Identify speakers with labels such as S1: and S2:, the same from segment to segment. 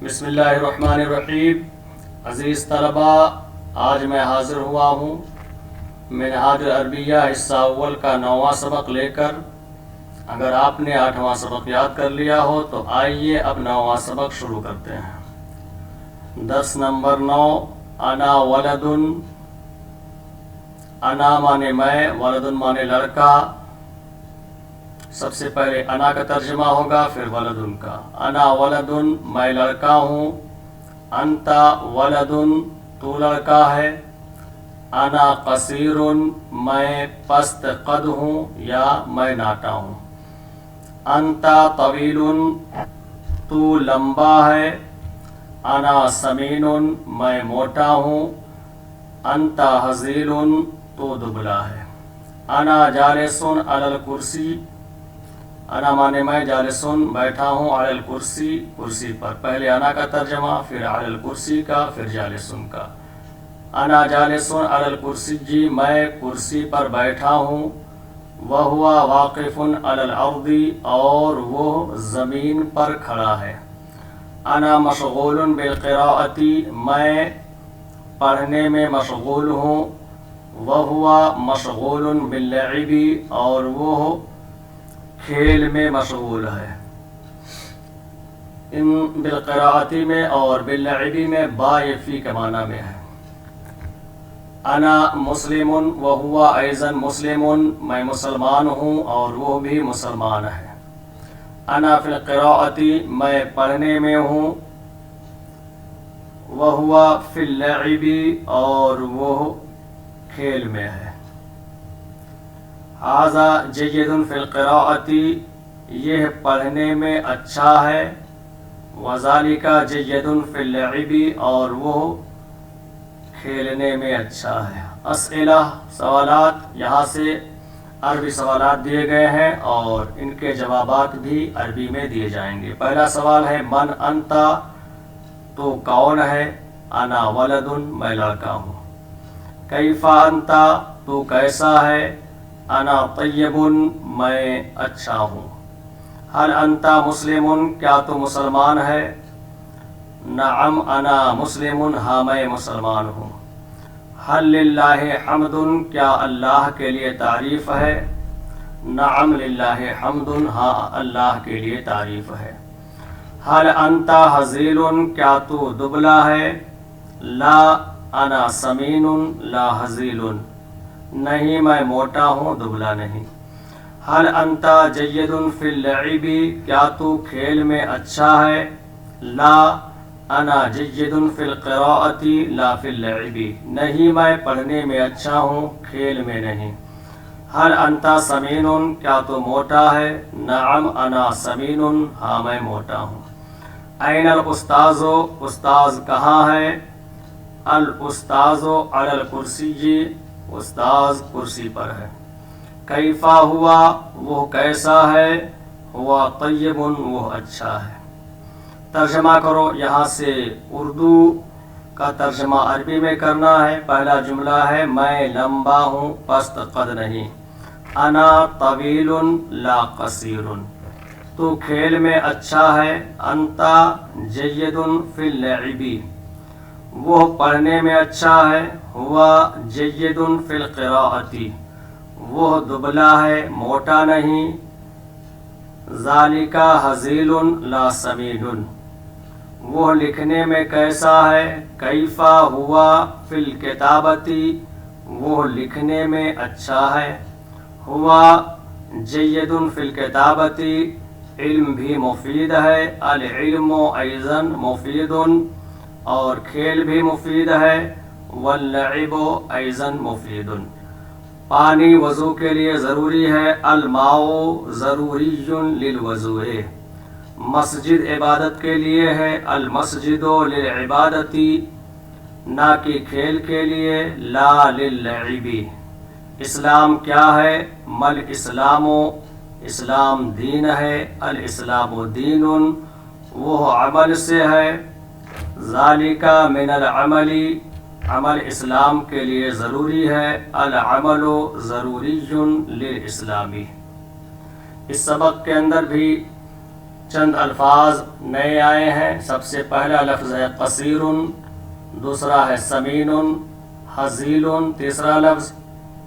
S1: بسم اللہ الرحمن الرحیم۔ عزیز طلبہ، آج میں حاضر ہوا ہوں منہاج العربیہ حصہ اول کا 9واں سبق لے کر۔ اگر آپ نے 8واں سبق یاد کر لیا ہو تو آئیے اب 9واں سبق شروع کرتے ہیں۔ درس نمبر 9، انا ولد۔ انا مانے میں، ولد مانے لڑکا۔ سب سے پہلے انا کا ترجمہ ہوگا، پھر ولدن کا۔ انا ولد، میں لڑکا ہوں۔ انتا ولد، تو لڑکا ہے۔ انا قصیر، میں پست قد ہوں یا میں ناٹا ہوں۔ انتا طویل، تو لمبا ہے۔ انا سمین، میں موٹا ہوں۔ انتا ہزیل، تو دبلا ہے۔ انا جالس علی الکرسی۔ انا مانے میں، جالسن بیٹھا ہوں، علی الکرسی کرسی پر۔ پہلے انا کا ترجمہ، پھر علی الکرسی کا، پھر جالسن کا۔ انا جالسن علی الکرسی، میں کرسی پر بیٹھا ہوں۔ وہو واقف علی الارض، اور وہ زمین پر کھڑا ہے۔ انا مشغول بالقراءۃ، میں پڑھنے میں مشغول ہوں۔ وہو مشغول باللعب، اور وہ کھیل میں مشغول ہے۔ ان بالقراءۃ میں اور باللعب میں با فی کے معنی میں ہے۔ انا مسلم وہو ایضا مسلم، میں مسلمان ہوں اور وہ بھی مسلمان ہے۔ انا فی القراءۃ، میں پڑھنے میں ہوں۔ وہو فی اللعب، اور وہ کھیل میں ہے۔ ھذا جید فی القراءۃ، یہ پڑھنے میں اچھا ہے۔ وذالک جید فی اللعب، اور وہ کھیلنے میں اچھا ہے۔ اسئلہ، سوالات، یہاں سے عربی سوالات دیے گئے ہیں اور ان کے جوابات بھی عربی میں دیے جائیں گے۔ پہلا سوال ہے من انتا، تو کون ہے؟ انا ولد، میں لڑکا ہوں۔ کیف انتا، تو کیسا ہے؟ انا طیب، میں اچھا ہوں۔ هل انتا مسلم، کیا تو مسلمان ہے؟ نعم انا مسلم، ہاں میں مسلمان ہوں۔ هل للہ حمد، کیا اللہ کے لیے تعریف ہے؟ نعم للہ حمد، ہاں اللہ کے لیے تعریف ہے۔ هل انتا ہزیل، کیا تو دبلا ہے؟ لا انا سمین لا ہزیل، نہیں میں موٹا ہوں، دبلا نہیں۔ هل انتا جید فی اللعب، کیا تو کھیل میں اچھا ہے؟ لا انا جید فی القراءۃ لا فی اللعب، نہیں میں پڑھنے میں اچھا ہوں، کھیل میں نہیں۔ هل انتا سمین، کیا تو موٹا ہے؟ نعم انا سمین، ہاں میں موٹا ہوں۔ این الاستاذ، استاذ کہاں ہے؟ الاستاذ علی الکرسی، استاذ کرسی پر ہے۔ کیفا ہوا، وہ کیسا ہے؟ ہوا طیب، وہ اچھا ہے۔ ترجمہ کرو، یہاں سے اردو کا ترجمہ عربی میں کرنا ہے۔ پہلا جملہ ہے میں لمبا ہوں، پست قد نہیں۔ انا طویل لا قصیر، تو کھیل میں اچھا ہے۔ انتا جید فی اللعب، وہ پڑھنے میں اچھا ہے۔ ہوا جید فی القراءۃ، وہ دبلا ہے، موٹا نہیں۔ ذالک ہزیل لا سمین، وہ لکھنے میں کیسا ہے؟ کیفا ہوا فی الکتابۃ، وہ لکھنے میں اچھا ہے۔ ہوا جید فی الکتابۃ، علم بھی مفید ہے۔ العلم ایضا مفید، اور کھیل بھی مفید ہے۔ واللعب ایضا مفید، پانی وضو کے لیے ضروری ہے۔ الماء ضروری للوضوء، مسجد عبادت کے لیے ہے۔ المسجد للعبادت، نہ کہ کھیل کے لیے۔ لا للعب، اسلام کیا ہے؟ مل اسلام، اسلام دین ہے۔ الاسلام دین، وہ عمل سے ہے۔ ذالک من العمل، عمل اسلام کے لیے ضروری ہے۔ العمل ضروری للاسلام۔ اس سبق کے اندر بھی چند الفاظ نئے آئے ہیں. سب سے پہلا لفظ ہے قصیر، دوسرا ہے سمین، حزیل، تیسرا لفظ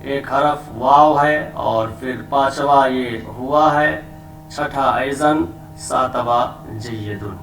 S1: ایک حرف واو ہے، اور پھر پانچواں یہ ہوا ہے، چھٹا ایزن، ساتواں جیدن.